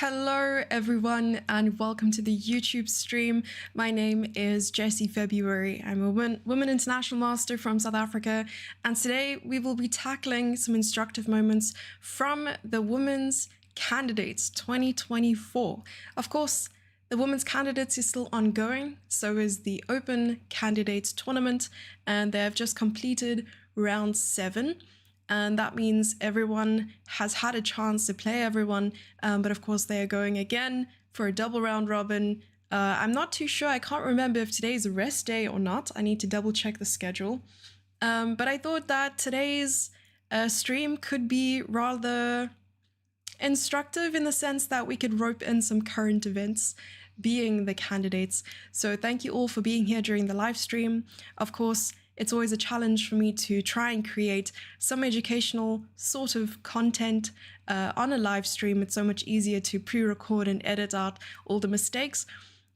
Hello everyone and welcome to the YouTube stream. My name is Jessie February. I'm a Women International Master from South Africa, and today we will be tackling some instructive moments from the Women's Candidates 2024. Of course, the Women's Candidates is still ongoing, so is the Open Candidates Tournament, and they have just completed round 7. And that means everyone has had a chance to play everyone, but of course they are going again for a double round robin. I'm not too sure, I can't remember if today is a rest day or not. I need to double check the schedule. But I thought that today's stream could be rather instructive in the sense that we could rope in some current events being the candidates. So thank you all for being here during the live stream. Of course, it's always a challenge for me to try and create some educational sort of content on a live stream. It's so much easier to pre-record and edit out all the mistakes,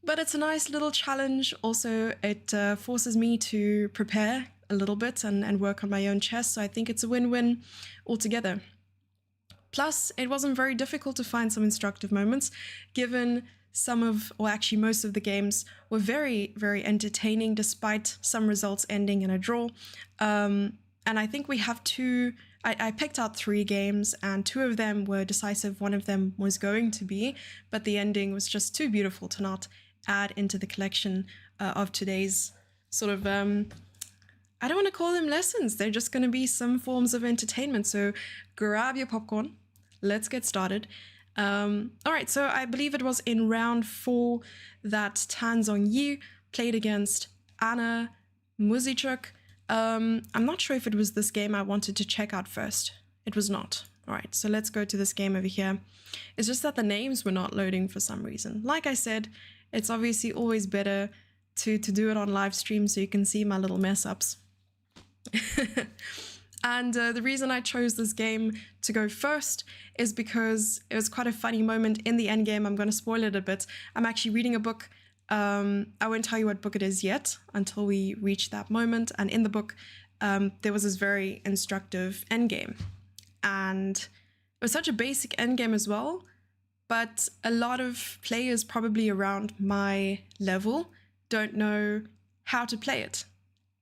but it's a nice little challenge. Also, it forces me to prepare a little bit and work on my own chess. So I think it's a win-win altogether. Plus, it wasn't very difficult to find some instructive moments, given actually most of the games were very, very entertaining despite some results ending in a draw. And I think we have I picked out 3 games and 2 of them were decisive. One of them was going to be, but the ending was just too beautiful to not add into the collection of today's sort of, I don't want to call them lessons. They're just going to be some forms of entertainment. So grab your popcorn. Let's get started. All right, so I believe it was in round 4 that Tan Zhongyi played against Anna Muzichuk. I'm not sure if it was this game I wanted to check out first. It was not. All right, so let's go to this game over here. It's just that the names were not loading for some reason. Like I said, it's obviously always better to do it on live stream so you can see my little mess ups. And the reason I chose this game to go first is because it was quite a funny moment in the end game. I'm going to spoil it a bit. I'm actually reading a book. I won't tell you what book it is yet until we reach that moment. And in the book, there was this very instructive end game. And it was such a basic end game as well. But a lot of players probably around my level don't know how to play it.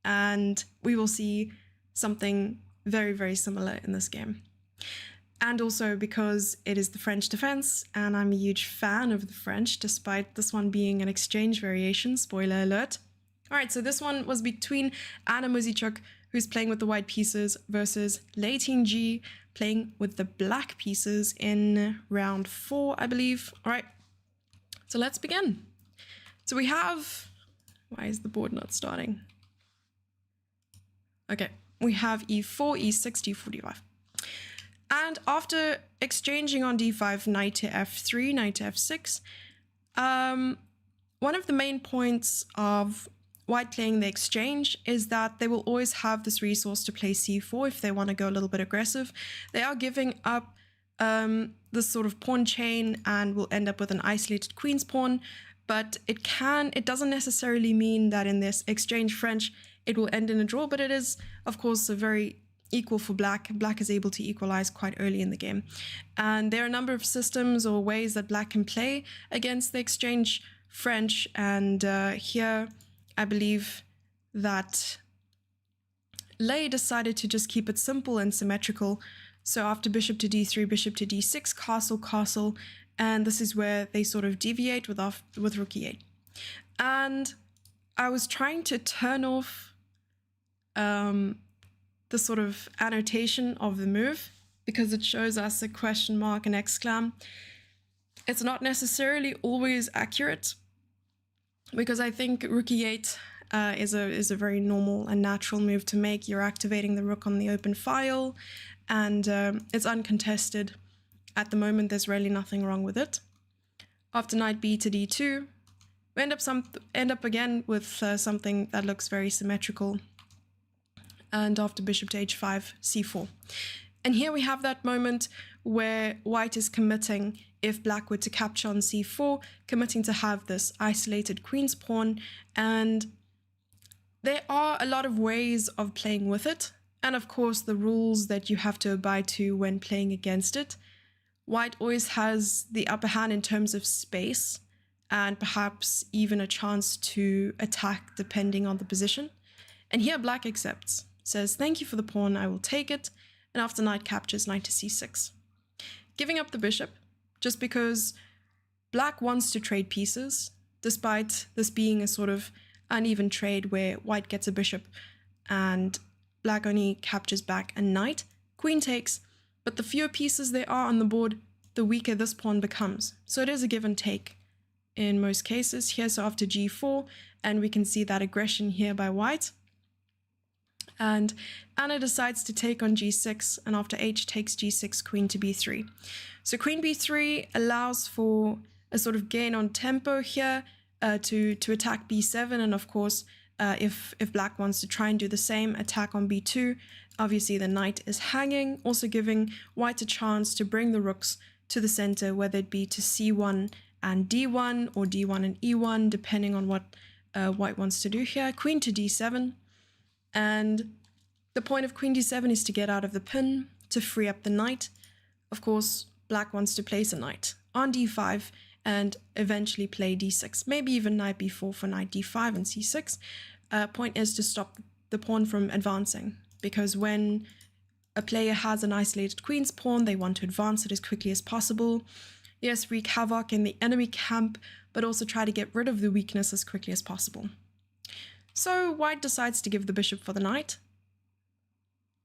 And we will see something very, very similar in this game. And also because it is the French defense, and I'm a huge fan of the French, despite this one being an exchange variation, spoiler alert. All right, so this one was between Anna Muzichuk, who's playing with the white pieces, versus Lei Ting-ji, playing with the black pieces in round 4, I believe. All right, so let's begin. So we have, why is the board not starting? Okay. We have e4, e6, d4, d5. And after exchanging on d5, knight to f3, knight to f6, one of the main points of white playing the exchange is that they will always have this resource to play c4 if they want to go a little bit aggressive. They are giving up this sort of pawn chain and will end up with an isolated queen's pawn, but it doesn't necessarily mean that in this exchange French it will end in a draw, but it is, of course, a very equal for black. Black is able to equalize quite early in the game. And there are a number of systems or ways that black can play against the exchange French. And here, I believe that Lei decided to just keep it simple and symmetrical. So after bishop to d3, bishop to d6, castle, castle. And this is where they sort of deviate with rook e8. And I was trying to turn off the sort of annotation of the move because it shows us a question mark and exclam. It's not necessarily always accurate because I think rook e8 is a very normal and natural move to make. You're activating the rook on the open file and it's uncontested. At the moment, there's really nothing wrong with it. After knight b to d2, we end up again with something that looks very symmetrical. And after bishop to h5, c4. And here we have that moment where white is committing, if black were to capture on c4, committing to have this isolated queen's pawn. And there are a lot of ways of playing with it. And of course, the rules that you have to abide to when playing against it. white always has the upper hand in terms of space and perhaps even a chance to attack depending on the position. And here black accepts, says, thank you for the pawn, I will take it, and after knight captures, knight to c6. Giving up the bishop, just because black wants to trade pieces, despite this being a sort of uneven trade where white gets a bishop and black only captures back a knight. Queen takes, but the fewer pieces there are on the board, the weaker this pawn becomes. So it is a give and take in most cases here. So after g4, and we can see that aggression here by white. And Anna decides to take on g6, and after h takes g6, queen to b3. So queen b3 allows for a sort of gain on tempo here to attack b7, and of course, if black wants to try and do the same, attack on b2, obviously the knight is hanging, also giving white a chance to bring the rooks to the center, whether it be to c1 and d1, or d1 and e1, depending on what white wants to do here. Queen to d7, and the point of queen d7 is to get out of the pin, to free up the knight. Of course, black wants to place a knight on d5 and eventually play d6, maybe even knight b4 for knight d5 and c6. Point is to stop the pawn from advancing, because when a player has an isolated queen's pawn, they want to advance it as quickly as possible. Yes, wreak havoc in the enemy camp, but also try to get rid of the weakness as quickly as possible. So white decides to give the bishop for the knight,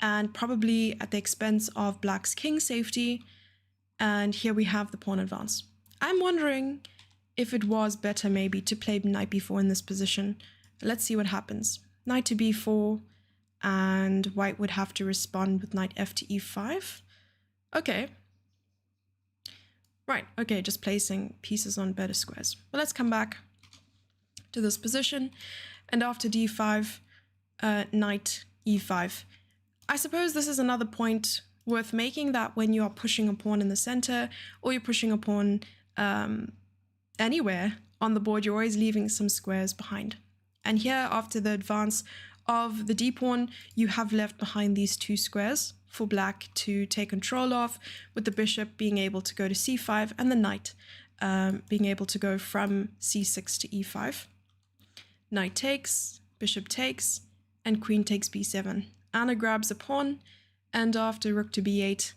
and probably at the expense of black's king safety, and here we have the pawn advance. I'm wondering if it was better maybe to play knight b4 in this position. Let's see what happens. Knight to b4, and white would have to respond with knight f to e5. Okay. Right, okay, just placing pieces on better squares. But let's come back to this position, and after d5, knight e5. I suppose this is another point worth making, that when you are pushing a pawn in the center, or you're pushing a pawn anywhere on the board, you're always leaving some squares behind. And here, after the advance of the d pawn, you have left behind these two squares for black to take control of, with the bishop being able to go to c5 and the knight being able to go from c6 to e5. Knight takes, bishop takes, and queen takes b7. Anna grabs a pawn, and after rook to b8,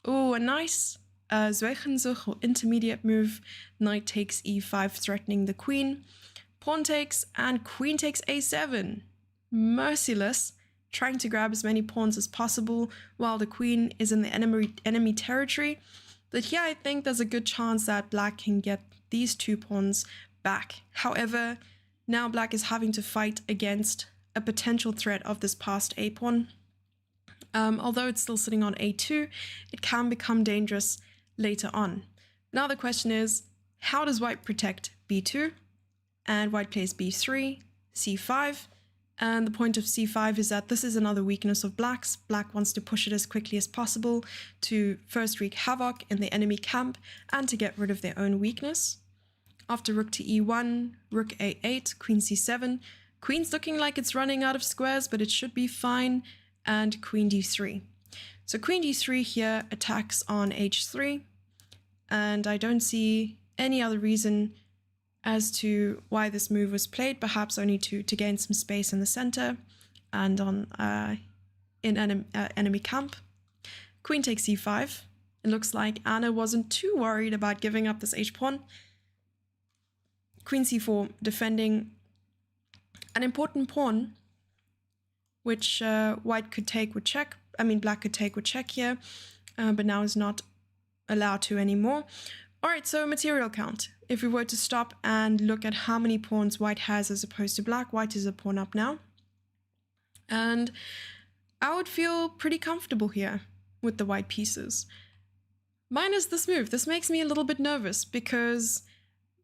oh, a nice Zwijgenzug or intermediate move. Knight takes e5, threatening the queen. Pawn takes, and queen takes a7. Merciless, trying to grab as many pawns as possible while the queen is in the enemy territory. But here I think there's a good chance that black can get these two pawns back. However, now black is having to fight against a potential threat of this passed a pawn. Although it's still sitting on a2, it can become dangerous later on. Now the question is, how does white protect b2? And white plays b3, c5, and the point of c5 is that this is another weakness of black's. Black wants to push it as quickly as possible to first wreak havoc in the enemy camp and to get rid of their own weakness. After rook to e1, rook a8, queen c7. Queen's looking like it's running out of squares, but it should be fine, and queen d3. So queen d3 here attacks on h3, and I don't see any other reason as to why this move was played, perhaps only to gain some space in the center and on in enemy camp. Queen takes c5. It looks like Anna wasn't too worried about giving up this h-pawn. Queen c4, defending an important pawn, which white could take with check. I mean, black could take with check here, but now is not allowed to anymore. All right, so material count. If we were to stop and look at how many pawns white has as opposed to black, white is a pawn up now. And I would feel pretty comfortable here with the white pieces. Minus this move. This makes me a little bit nervous because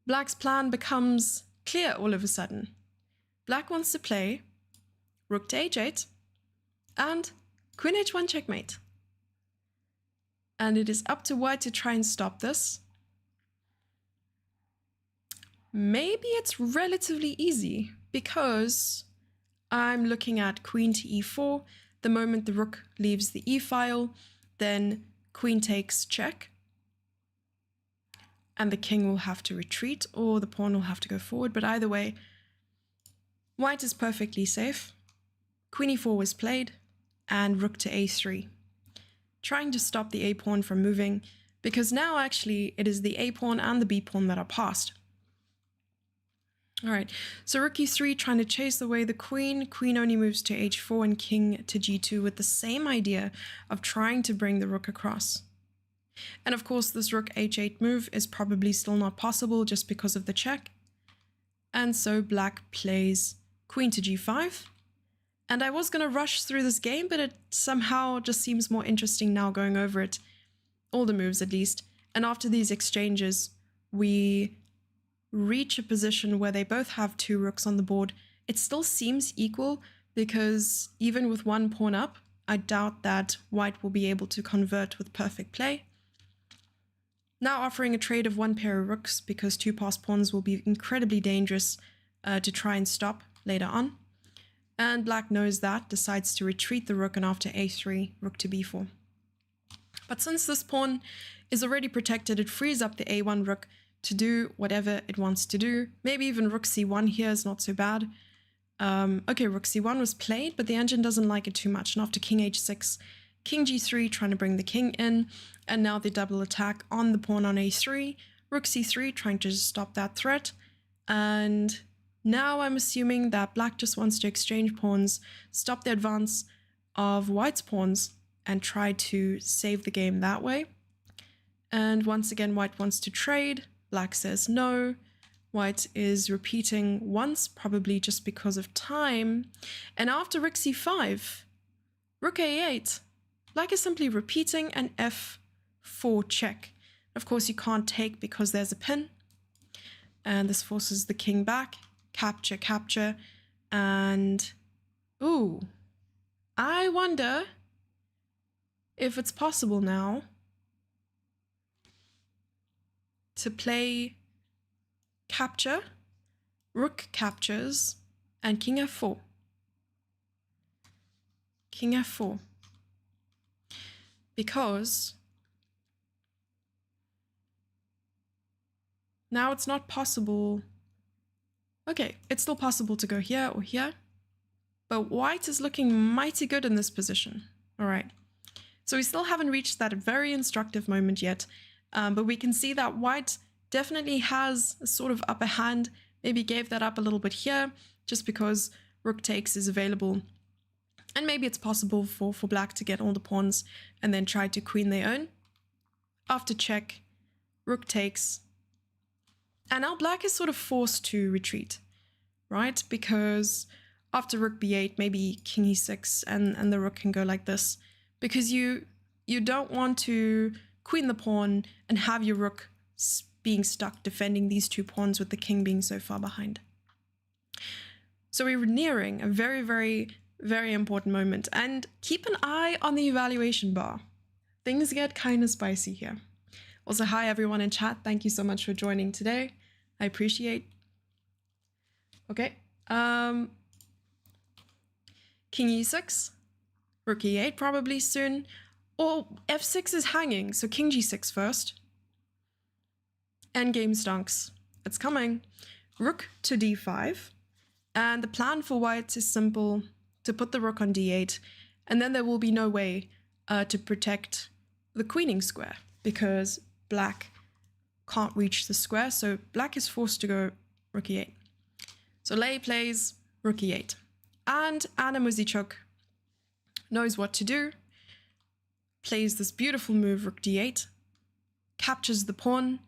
black's plan becomes clear all of a sudden. Black wants to play rook to h8 and queen h1 checkmate. And it is up to white to try and stop this. Maybe it's relatively easy because I'm looking at queen to e4. The moment the rook leaves the e-file, then queen takes check. and the king will have to retreat, or the pawn will have to go forward. But either way, white is perfectly safe. Queen e4 was played, and rook to a3, trying to stop the a pawn from moving, because now actually it is the a pawn and the b pawn that are passed. All right, so rook e3 trying to chase away the queen. Queen only moves to h4 and king to g2 with the same idea of trying to bring the rook across. And of course, this rook h8 move is probably still not possible just because of the check. And so black plays queen to g5. And I was going to rush through this game, but it somehow just seems more interesting now going over it. All the moves at least. And after these exchanges, we reach a position where they both have two rooks on the board. It still seems equal because even with one pawn up, I doubt that white will be able to convert with perfect play. Now offering a trade of one pair of rooks because two passed pawns will be incredibly dangerous to try and stop later on. And black knows that, decides to retreat the rook, and after a3, rook to b4. But since this pawn is already protected, it frees up the a1 rook to do whatever it wants to do. Maybe even rook c1 here is not so bad. Okay, rook c1 was played, but the engine doesn't like it too much. And after king h6, king g3 trying to bring the king in, and now the double attack on the pawn on a3, rook c3 trying to stop that threat. And now I'm assuming that black just wants to exchange pawns, stop the advance of white's pawns, and try to save the game that way. And once again, white wants to trade. Black says no. White is repeating once, probably just because of time. And after rook c5, rook a8, black is simply repeating an f4 check. Of course, you can't take because there's a pin. And this forces the king back. Capture, capture. And, ooh, I wonder if it's possible now to play capture, rook captures, and king f4. King f4. Because now it's not possible. Okay, it's still possible to go here or here, but white is looking mighty good in this position. All right, so we still haven't reached that very instructive moment yet. But we can see that white definitely has a sort of upper hand, maybe gave that up a little bit here, just because rook takes is available. And maybe it's possible for black to get all the pawns and then try to queen their own. After check, rook takes. And now black is sort of forced to retreat, right? Because after rook b8, maybe king e6, and the rook can go like this. Because you don't want to queen the pawn and have your rook being stuck defending these two pawns with the king being so far behind. So we're nearing a very, very, very important moment. And keep an eye on the evaluation bar. Things get kind of spicy here. Also, hi everyone in chat. Thank you so much for joining today. I appreciate. Okay. King e6. Rook e8 probably soon. Or f6 is hanging, so king g6 first. Endgame stonks. It's coming. Rook to d5. And the plan for white is simple, to put the rook on d8, and then there will be no way to protect the queening square, because black can't reach the square, so black is forced to go rook e8. So Lei plays rook e8. And Anna Muzichuk knows what to do. Plays this beautiful move, rook d8, captures the pawn,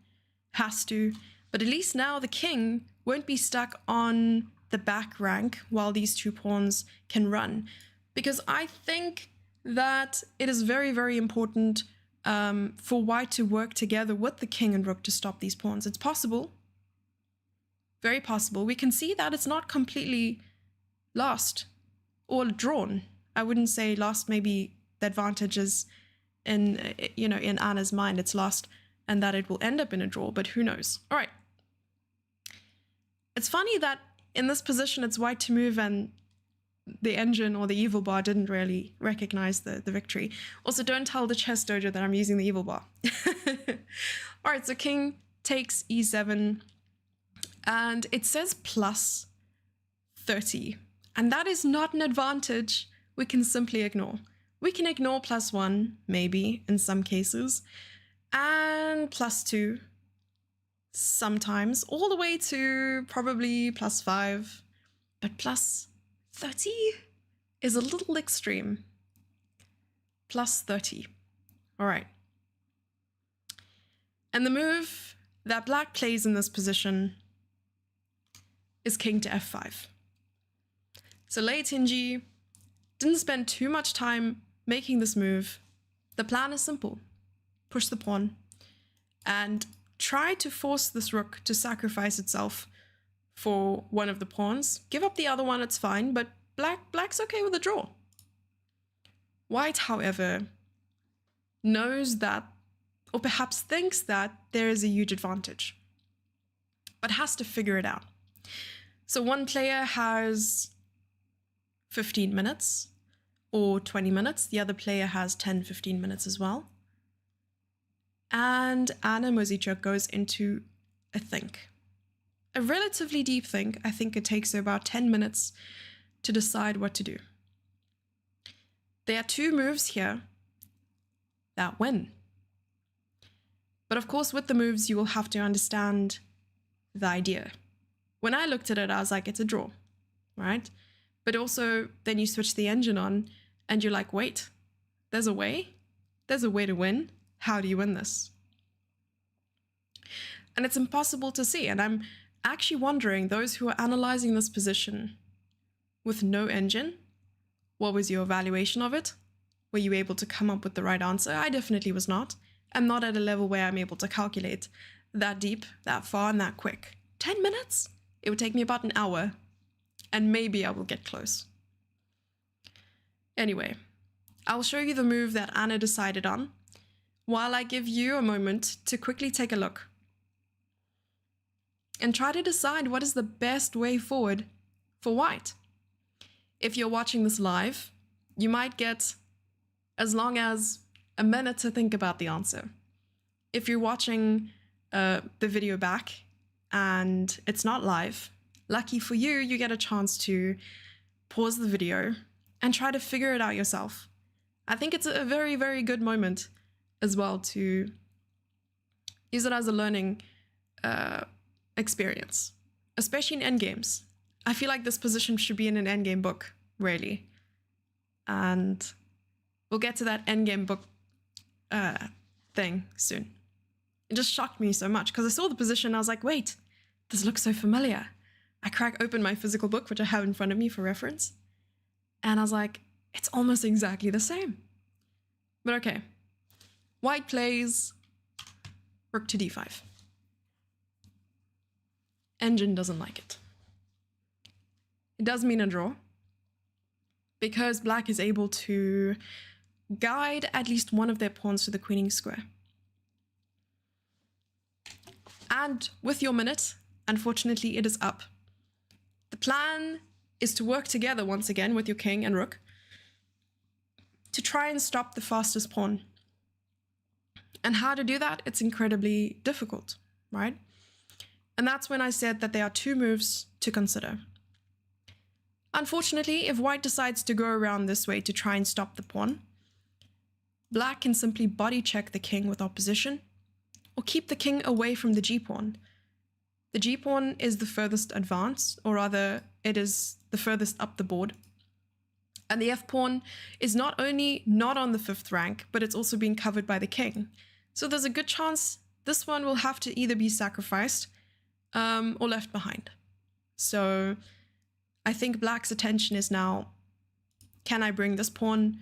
has to, but at least now the king won't be stuck on the back rank while these two pawns can run. Because I think that it is very, very important for white to work together with the king and rook to stop these pawns. It's possible, very possible. We can see that it's not completely lost or drawn. I wouldn't say lost, maybe the advantage is in Anna's mind it's lost and that it will end up in a draw, but who knows. All right. It's funny that in this position it's white to move and the engine or the evil bar didn't really recognize the victory. Also, don't tell the chess dojo that I'm using the evil bar. All right, so king takes e7, and it says plus 30. And that is not an advantage we can simply ignore. We can ignore +1, maybe, in some cases, and +2, sometimes, all the way to probably +5. But plus 30 is a little extreme. Plus 30. All right. And the move that black plays in this position is king to f5. So Lei Tinji didn't spend too much time making this move. The plan is simple. Push the pawn and try to force this rook to sacrifice itself for one of the pawns. Give up the other one, it's fine, but black's okay with a draw. White, however, knows that, or perhaps thinks that, there is a huge advantage, but has to figure it out. So one player has 15 minutes or 20 minutes. The other player has 10, 15 minutes as well. And Anna Mozichuk goes into a think. A relatively deep think. I think it takes her about 10 minutes to decide what to do. There are two moves here that win. But of course, with the moves, you will have to understand the idea. When I looked at it, I was like, it's a draw, right? But also, then you switch the engine on and you're like, wait, there's a way? There's a way to win? How do you win this? And it's impossible to see. And I'm actually wondering, those who are analyzing this position with no engine, what was your evaluation of it? Were you able to come up with the right answer? I definitely was not. I'm not at a level where I'm able to calculate that deep, that far, and that quick. 10 minutes? It would take me about an hour, and maybe I will get close. Anyway, I'll show you the move that Anna decided on, while I give you a moment to quickly take a look and try to decide what is the best way forward for white. If you're watching this live, you might get as long as a minute to think about the answer. If you're watching the video back and it's not live, lucky for you, you get a chance to pause the video and try to figure it out yourself. I think it's a very, very good moment as well to use it as a learning experience, especially in endgames. I feel like this position should be in an endgame book, really. And we'll get to that endgame book thing soon. It just shocked me so much because I saw the position and I was like, wait, this looks so familiar. I crack open my physical book, which I have in front of me for reference. And I was like, it's almost exactly the same. But okay. White plays rook to d5. Engine doesn't like it. It does mean a draw, because black is able to guide at least one of their pawns to the queening square. And with your minute, unfortunately, it is up. The plan is to work together once again with your king and rook to try and stop the fastest pawn. And how to do that? It's incredibly difficult, right? And that's when I said that there are two moves to consider. Unfortunately, if white decides to go around this way to try and stop the pawn, black can simply body check the king with opposition or keep the king away from the g-pawn. The g-pawn is the furthest advance, or rather, it is the furthest up the board. And the f-pawn is not only not on the 5th rank, but it's also being covered by the king. So there's a good chance this one will have to either be sacrificed or left behind. So I think black's attention is now, can I bring this pawn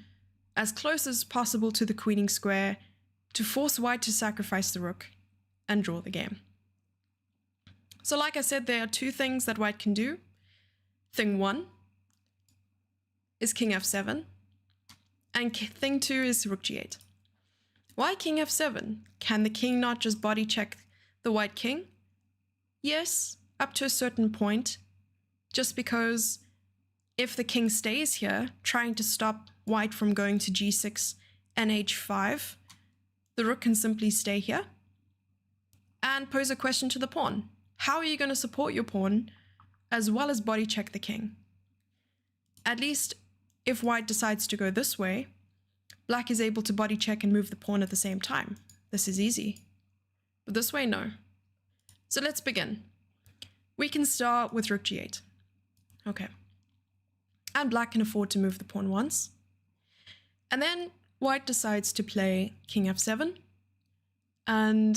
as close as possible to the queening square to force white to sacrifice the rook and draw the game. So like I said, there are two things that white can do. Thing one is king f7, and thing two is rook g8. Why king f7? Can the king not just body check the white king? Yes, up to a certain point, just because if the king stays here, trying to stop white from going to g6 and h5, the rook can simply stay here. and pose a question to the pawn. How are you going to support your pawn as well as body check the king? At least if white decides to go this way, black is able to body check and move the pawn at the same time. This is easy. But this way, no. So let's begin. We can start with rook g8. Okay. And black can afford to move the pawn once. And then white decides to play king f7. And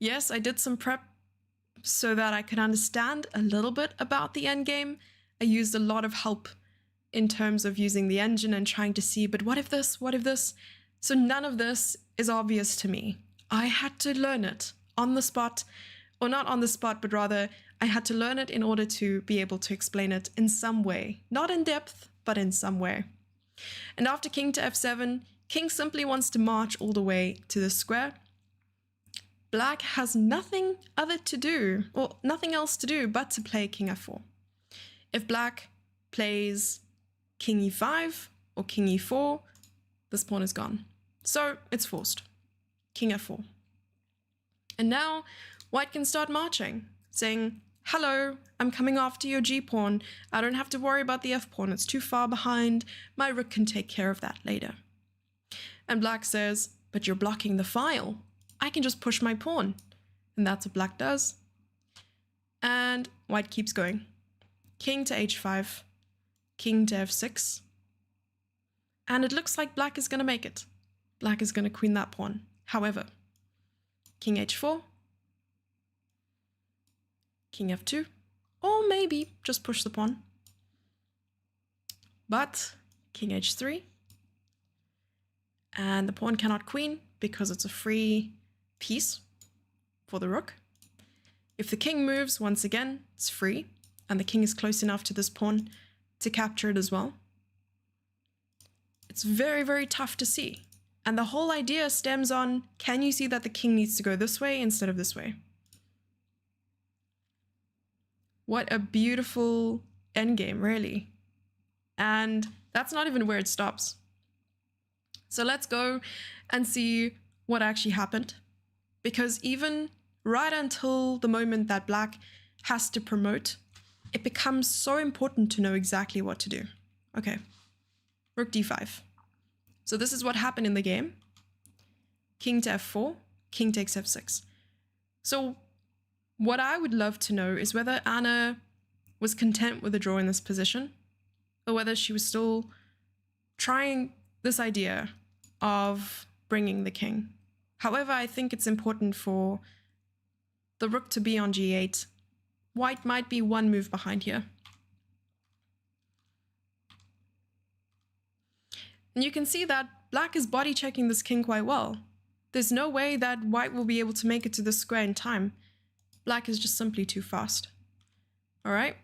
yes, I did some prep so that I could understand a little bit about the endgame. I used a lot of help in terms of using the engine and trying to see, but what if this? What if this? So none of this is obvious to me. I had to learn it on the spot, or not on the spot, but rather I had to learn it in order to be able to explain it in some way. Not in depth, but in some way. And after king to f7, king simply wants to march all the way to the square. Black has nothing other to do, or nothing else to do but to play king f4. If black plays king e5 or king e4, this pawn is gone. So it's forced. King f4. And now white can start marching, saying, hello, I'm coming after your g-pawn. I don't have to worry about the f-pawn. It's too far behind. My rook can take care of that later. And black says, but you're blocking the file. I can just push my pawn. And that's what black does. And white keeps going. King to h5, king to f6. And it looks like black is going to make it. Black is going to queen that pawn. However, king h4, king f2, or maybe just push the pawn. But king h3, and the pawn cannot queen because it's a free piece for the rook. If the king moves, once again, it's free, and the king is close enough to this pawn to capture it as well. It's very, very tough to see. And the whole idea stems on, can you see that the king needs to go this way instead of this way? What a beautiful endgame, really. And that's not even where it stops. So let's go and see what actually happened. Because even right until the moment that black has to promote, it becomes so important to know exactly what to do. Okay, rook d5. So this is what happened in the game. King to f4, king takes f6. So what I would love to know is whether Anna was content with the draw in this position, or whether she was still trying this idea of bringing the king. However, I think it's important for the rook to be on g8. White might be one move behind here. And you can see that black is body checking this king quite well. There's no way that white will be able to make it to this square in time. Black is just simply too fast. All right?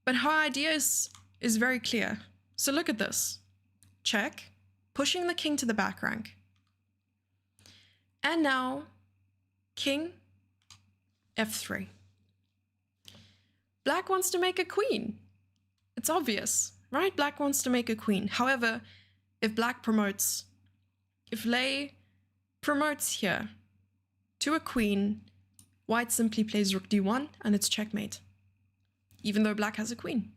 But her idea is very clear. So look at this. Check, pushing the king to the back rank. And now, king f3. Black wants to make a queen. It's obvious, right? Black wants to make a queen. However, if black promotes, if Lei promotes here to a queen, white simply plays rook d1 and it's checkmate, even though black has a queen.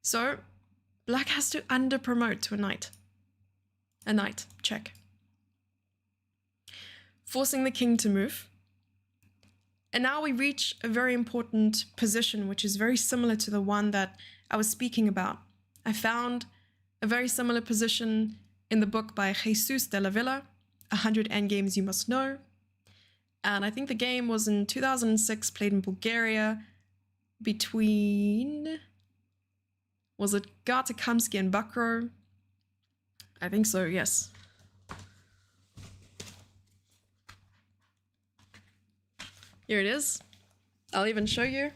So black has to under-promote to a knight. A knight, check. Forcing the king to move. And now we reach a very important position, which is very similar to the one that I was speaking about. I found a very similar position in the book by Jesus de la Villa, 100 Endgames You Must Know. And I think the game was in 2006, played in Bulgaria, between, was it Gartakamsky and Bakro? I think so, yes. Here it is. I'll even show you.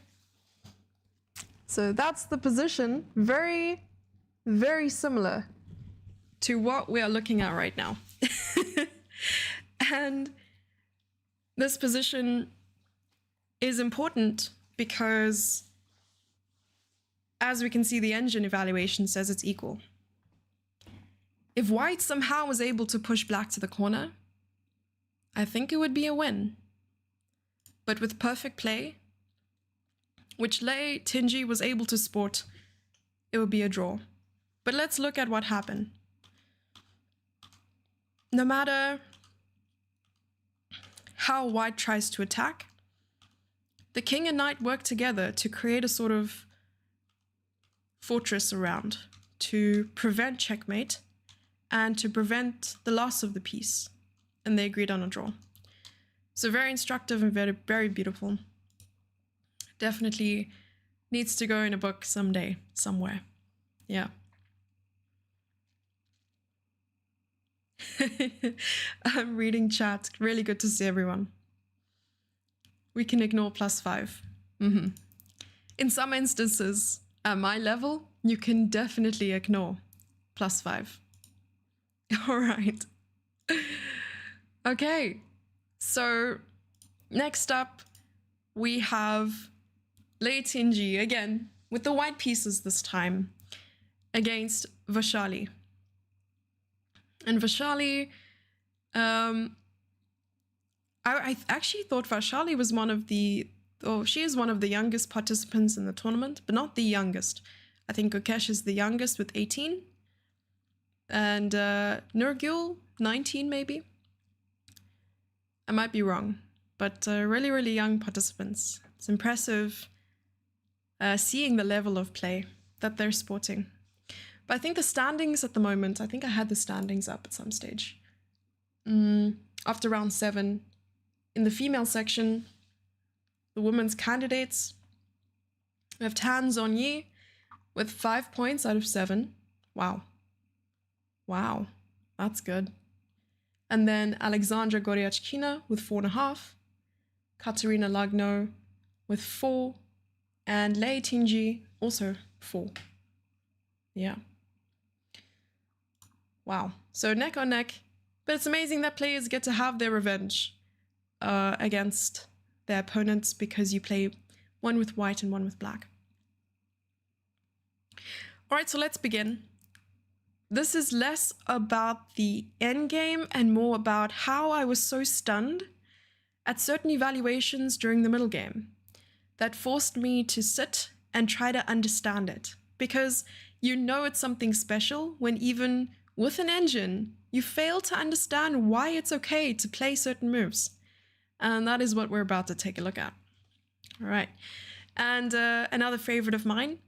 So that's the position, very, very similar to what we are looking at right now. And this position is important because, as we can see, the engine evaluation says it's equal. If white somehow was able to push black to the corner, I think it would be a win. but with perfect play, which Lei Tinji was able to sport, it would be a draw. But let's look at what happened. No matter how white tries to attack, the king and knight work together to create a sort of fortress around to prevent checkmate and to prevent the loss of the piece. And they agreed on a draw. So very instructive and very, very beautiful. Definitely needs to go in a book someday, somewhere. Yeah. I'm reading chat. Really good to see everyone. We can ignore +5. In some instances, at my level, you can definitely ignore +5. All right. Okay. So next up, we have Lei Tinji again with the white pieces this time against Vaishali. And Vaishali, I actually thought Vaishali was she is one of the youngest participants in the tournament, but not the youngest. I think Gukesh is the youngest with 18. And Nurgul, 19 maybe. I might be wrong, but really, really young participants. It's impressive seeing the level of play that they're sporting. But I think the standings at the moment, I think I had the standings up at some stage. After round 7, in the female section, the women's candidates, we have Tan Zonyi with 5 points out of 7. Wow. Wow, that's good. And then Alexandra Goryachkina with 4.5, Katerina Lagno with 4, and Lei Tinji also 4. Yeah. Wow. So neck on neck, but it's amazing that players get to have their revenge against their opponents because you play one with white and one with black. All right, so let's begin. This is less about the endgame and more about how I was so stunned at certain evaluations during the middle game that forced me to sit and try to understand it. Because you know it's something special when even with an engine, you fail to understand why it's okay to play certain moves. And that is what we're about to take a look at. All right. And another favorite of mine.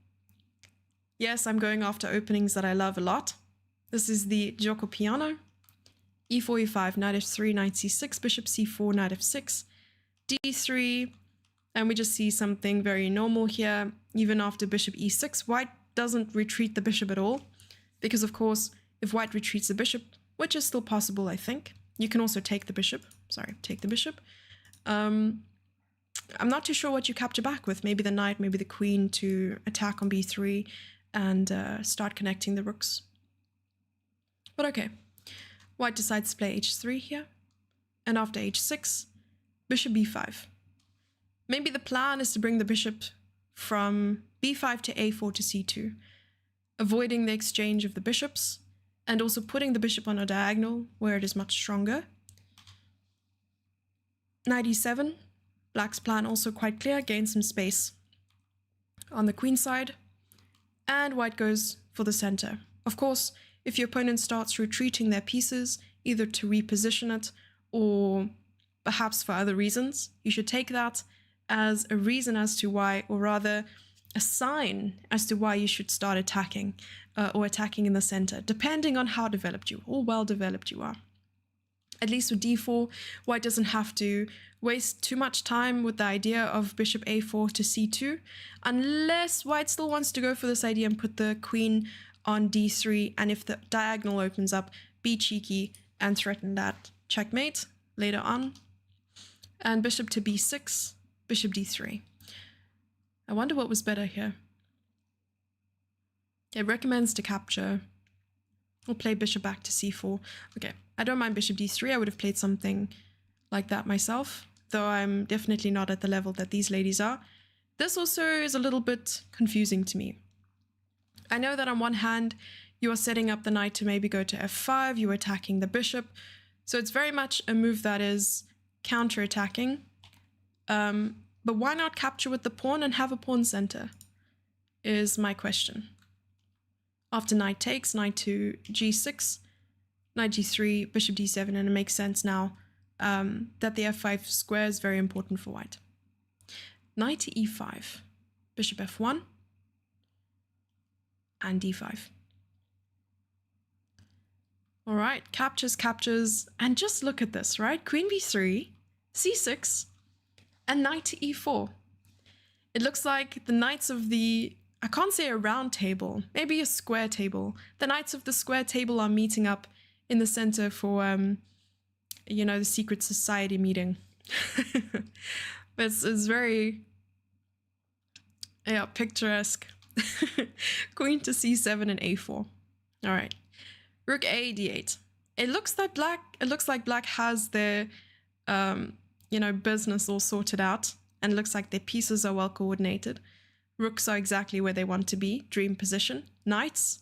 Yes, I'm going after openings that I love a lot. This is the Gioco Piano. E4, E5, knight f3, knight c6, bishop c4, knight f6, d3. And we just see something very normal here. Even after bishop e6, white doesn't retreat the bishop at all. Because, of course, if white retreats the bishop, which is still possible, I think, you can also take the bishop. Sorry, take the bishop. I'm not too sure what you capture back with. Maybe the knight, maybe the queen to attack on b3 and start connecting the rooks. But okay, white decides to play h3 here. And after h6, bishop b5. Maybe the plan is to bring the bishop from b5 to a4 to c2, avoiding the exchange of the bishops and also putting the bishop on a diagonal where it is much stronger. Knight e7, black's plan also quite clear, gain some space on the queen side, and white goes for the center. Of course, if your opponent starts retreating their pieces, either to reposition it or perhaps for other reasons, you should take that as a reason as to why, or rather a sign as to why you should start attacking or attacking in the center, depending on how developed you or well developed you are. At least with d4, white doesn't have to waste too much time with the idea of bishop a4 to c2, unless white still wants to go for this idea and put the queen on d3, and if the diagonal opens up, be cheeky and threaten that checkmate later on. And bishop to b6, bishop d3. I wonder what was better here. It recommends to capture or play bishop back to c4. Okay, I don't mind bishop d3. I would have played something like that myself, though I'm definitely not at the level that these ladies are. This also is a little bit confusing to me. I know that on one hand, you are setting up the knight to maybe go to f5, you're attacking the bishop. So it's very much a move that is counter-attacking But why not capture with the pawn and have a pawn center, is my question. After knight takes, knight to g6, knight g3, bishop d7, and it makes sense now that the f5 square is very important for white. Knight to e5, bishop f1, and d5. All right, captures, and just look at this, right? Queen b3, c6, and knight to e4. It looks like the knights of the, I can't say a round table, maybe a square table. The knights of the square table are meeting up in the center for, you know, the secret society meeting. But it's very, yeah, picturesque. Queen to c7 and a4. All right, rook a d8. It looks like black has their, you know, business all sorted out, and it looks like their pieces are well coordinated. Rooks are exactly where they want to be, dream position. Knights,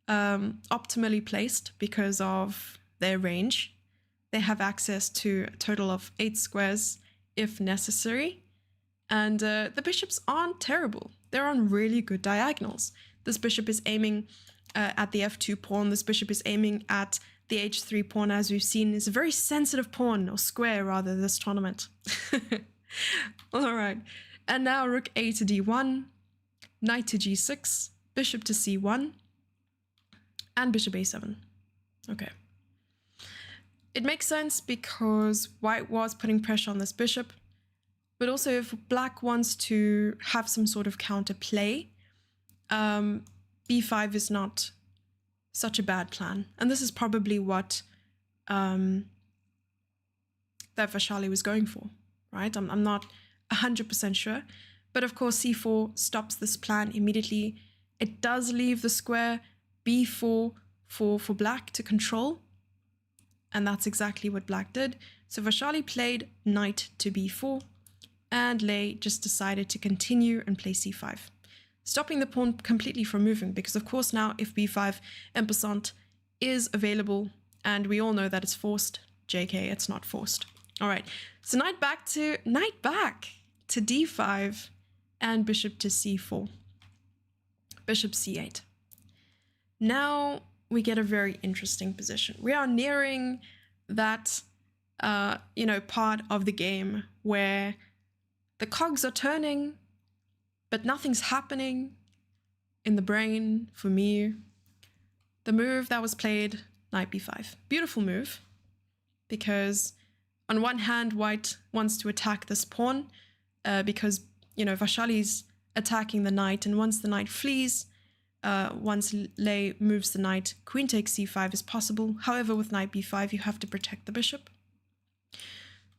optimally placed because of their range. They have access to a total of 8 squares if necessary. And the bishops aren't terrible. They're on really good diagonals. This bishop is aiming at the f2 pawn. This bishop is aiming at the h3 pawn, as we've seen, is a very sensitive pawn, or square rather, this tournament. All right, and now rook a to d1, knight to g6, bishop to c1, and bishop a7. Okay. It makes sense because white was putting pressure on this bishop, but also if black wants to have some sort of counter play, b5 is not such a bad plan. And this is probably what that Vasali was going for, right? I'm not 100% sure, but of course c4 stops this plan immediately. It does leave the square b4 for black to control, and that's exactly what black did. So Vasali played knight to b4, and Lei just decided to continue and play c5, stopping the pawn completely from moving, because of course now if b5 en passant is available, and we all know that it's forced, JK, it's not forced. All right, so knight back to d5 and bishop to c4, bishop c8. Now we get a very interesting position. We are nearing that, you know, part of the game where the cogs are turning, but nothing's happening in the brain for me. The move that was played, knight b5. Beautiful move, because on one hand, white wants to attack this pawn because, you know, Vasali's attacking the knight, and once the knight flees, once Lei moves the knight, queen takes c5 is possible. However, with knight b5, you have to protect the bishop.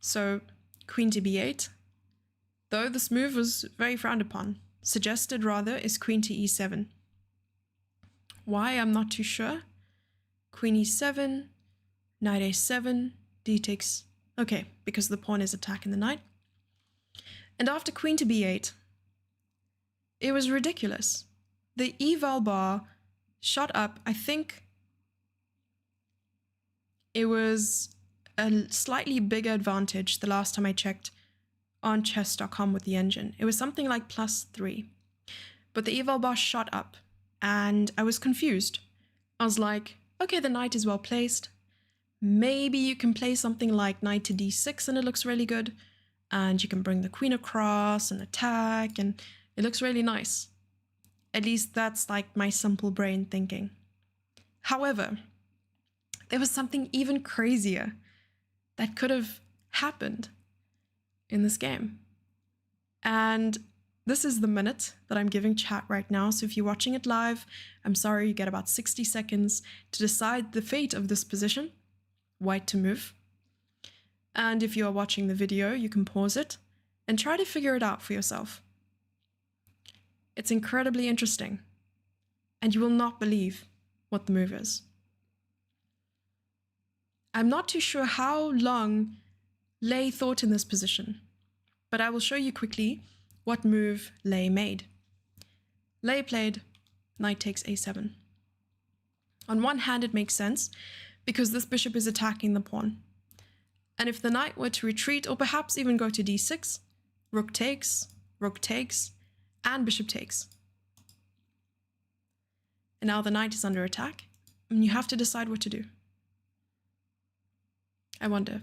So queen to b8, though this move was very frowned upon. Suggested rather is queen to e7. Why, I'm not too sure. Queen e7, knight a7, d takes, okay, because the pawn is attacking the knight. And after queen to b8, it was ridiculous. The eval bar shot up. I think it was a slightly bigger advantage the last time I checked on chess.com with the engine. It was something like +3. But the eval bar shot up, and I was confused. I was like, okay, the knight is well placed. Maybe you can play something like knight to d6 and it looks really good. And you can bring the queen across and attack, and it looks really nice. At least that's like my simple brain thinking. However, there was something even crazier that could have happened in this game. And this is the minute that I'm giving chat right now. So if you're watching it live, I'm sorry, you get about 60 seconds to decide the fate of this position, white to move. And if you are watching the video, you can pause it and try to figure it out for yourself. It's incredibly interesting, and you will not believe what the move is. I'm not too sure how long Lei thought in this position, but I will show you quickly what move Lei made. Lei played knight takes a7. On one hand, it makes sense because this bishop is attacking the pawn. And if the knight were to retreat or perhaps even go to d6, rook takes, and bishop takes. And now the knight is under attack, and you have to decide what to do. I wonder.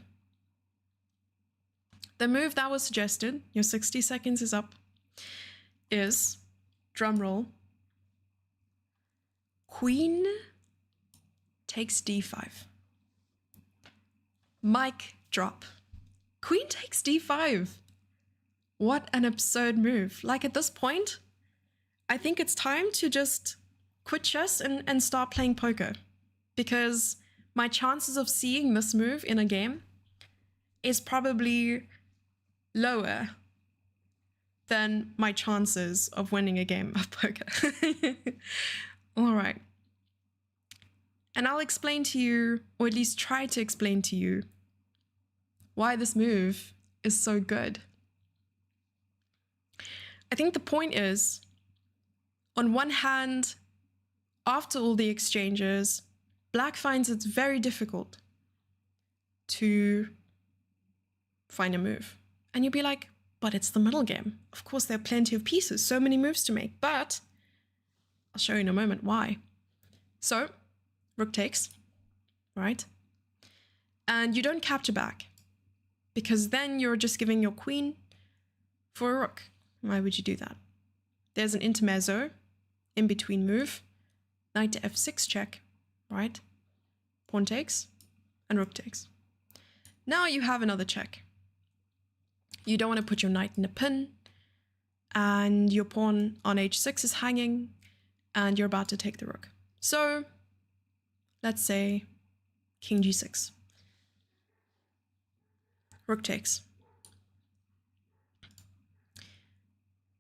The move that was suggested, your 60 seconds is up, is, drum roll, queen takes d5. Mic drop. Queen takes d5. What an absurd move. Like, at this point, I think it's time to just quit chess and start playing poker, because my chances of seeing this move in a game is probably lower than my chances of winning a game of poker. All right. And I'll explain to you, or at least try to explain to you, why this move is so good. I think the point is, on one hand, after all the exchanges, Black finds it's very difficult to find a move. And you'll be like, but it's the middle game. Of course, there are plenty of pieces, so many moves to make, but I'll show you in a moment why. So, rook takes, right? And you don't capture back, because then you're just giving your queen for a rook. Why would you do that? There's an intermezzo, in between move, knight to f6 check, right? Pawn takes, and rook takes. Now you have another check. You don't want to put your knight in a pin, and your pawn on h6 is hanging, and you're about to take the rook. So, let's say king g6. Rook takes.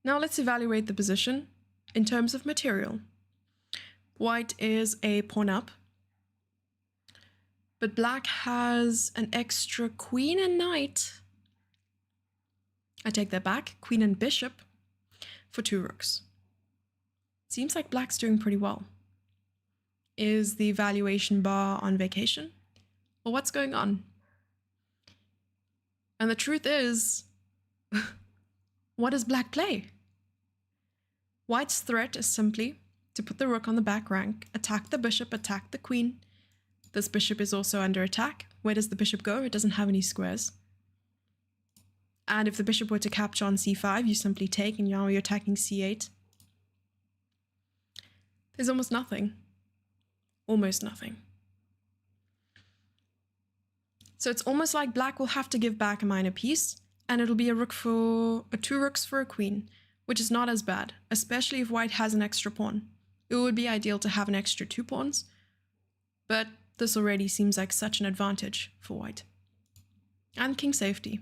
Now let's evaluate the position in terms of material. White is a pawn up, but Black has an extra queen and knight. I take that back, queen and bishop for 2 rooks. Seems like Black's doing pretty well. Is the evaluation bar on vacation? Or what's going on? And the truth is, what does Black play? White's threat is simply to put the rook on the back rank, attack the bishop, attack the queen. This bishop is also under attack. Where does the bishop go? It doesn't have any squares. And if the bishop were to capture on c5, you simply take, and now you're attacking c8. There's almost nothing. Almost nothing. So it's almost like Black will have to give back a minor piece, and it'll be a rook for 2 rooks for a queen, which is not as bad, especially if White has an extra pawn. It would be ideal to have an extra 2 pawns, but this already seems like such an advantage for White. And king safety.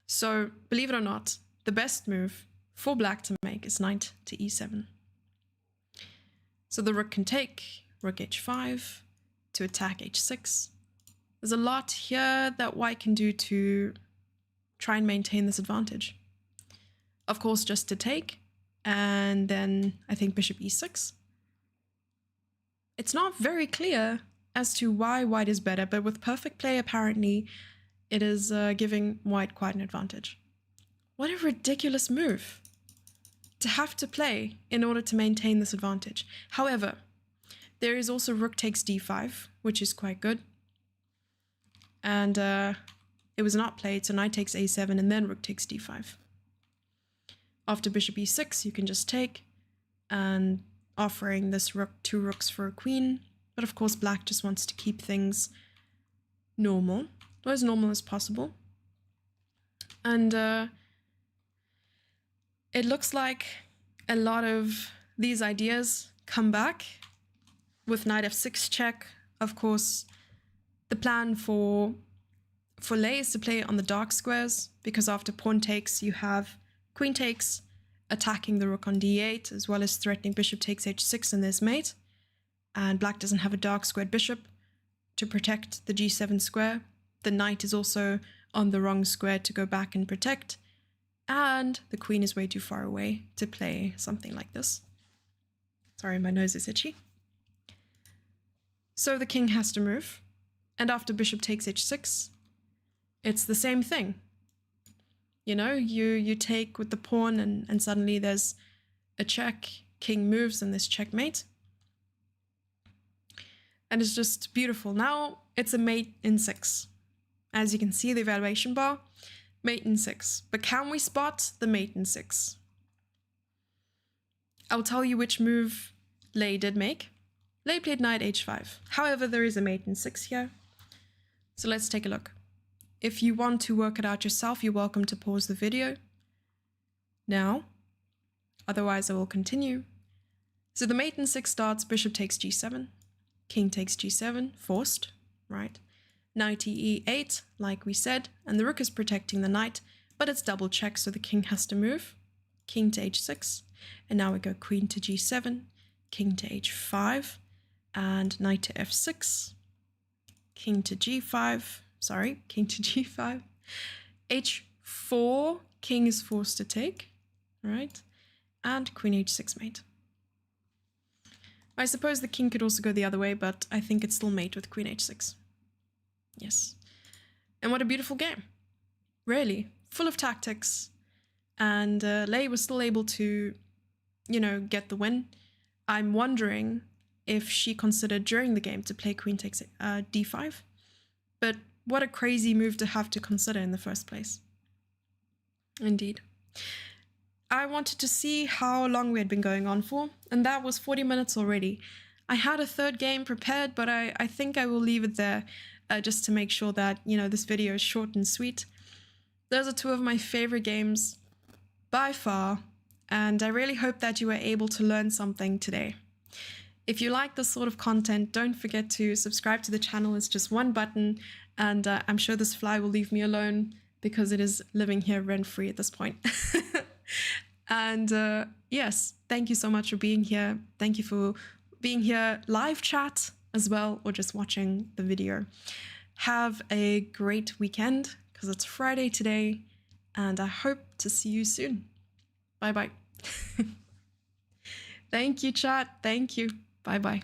So, believe it or not, the best move for Black to make is knight to e7. So the rook can take, rook h5, to attack h6. There's a lot here that White can do to try and maintain this advantage. Of course, just to take, and then I think bishop e6. It's not very clear as to why White is better, but with perfect play, apparently, it is giving White quite an advantage. What a ridiculous move to have to play in order to maintain this advantage. However, there is also rook takes d5, which is quite good. And it was not played, so knight takes a7 and then rook takes d5. After bishop e6, you can just take, and offering this rook 2 rooks for a queen. But of course, Black just wants to keep things normal, or as normal as possible. And it looks like a lot of these ideas come back with knight f6 check. Of course, the plan for Lei is to play on the dark squares, because after pawn takes, you have queen takes, attacking the rook on d8, as well as threatening bishop takes h6 and there's mate. And Black doesn't have a dark squared bishop to protect the g7 square. The knight is also on the wrong square to go back and protect. And the queen is way too far away to play something like this. Sorry, my nose is itchy. So the king has to move. And after bishop takes h6, it's the same thing. You know, you take with the pawn and suddenly there's a check, king moves, and there's checkmate. And it's just beautiful. Now it's a mate in 6. As you can see, the evaluation bar, mate in 6. But can we spot the mate in 6? I'll tell you which move Lei did make. Lei played knight h5. However, there is a mate in 6 here. So let's take a look. If you want to work it out yourself, you're welcome to pause the video now. Otherwise, I will continue. So the mate in 6 starts, bishop takes g7, king takes g7, forced, right? Knight to e8, like we said, and the rook is protecting the knight, but it's double check, so the king has to move. King to h6, and now we go queen to g7, king to h5, and knight to f6, king to g5, king to g5, h4, king is forced to take, right? And queen h6 mate. I suppose the king could also go the other way, but I think it's still mate with queen h6. Yes. And what a beautiful game. Really, full of tactics. And Lei was still able to, you know, get the win. I'm wondering if she considered during the game to play queen takes d5. But what a crazy move to have to consider in the first place. Indeed. I wanted to see how long we had been going on for, and that was 40 minutes already. I had a third game prepared, but I think I will leave it there just to make sure that, you know, this video is short and sweet. Those are 2 of my favorite games by far, and I really hope that you were able to learn something today. If you like this sort of content, don't forget to subscribe to the channel. It's just one button, and I'm sure this fly will leave me alone because it is living here rent-free at this point. And yes, thank you so much for being here. Thank you for being here live chat as well, or just watching the video. Have a great weekend, because it's Friday today, and I hope to see you soon. Bye-bye. Thank you, chat. Thank you. Bye-bye.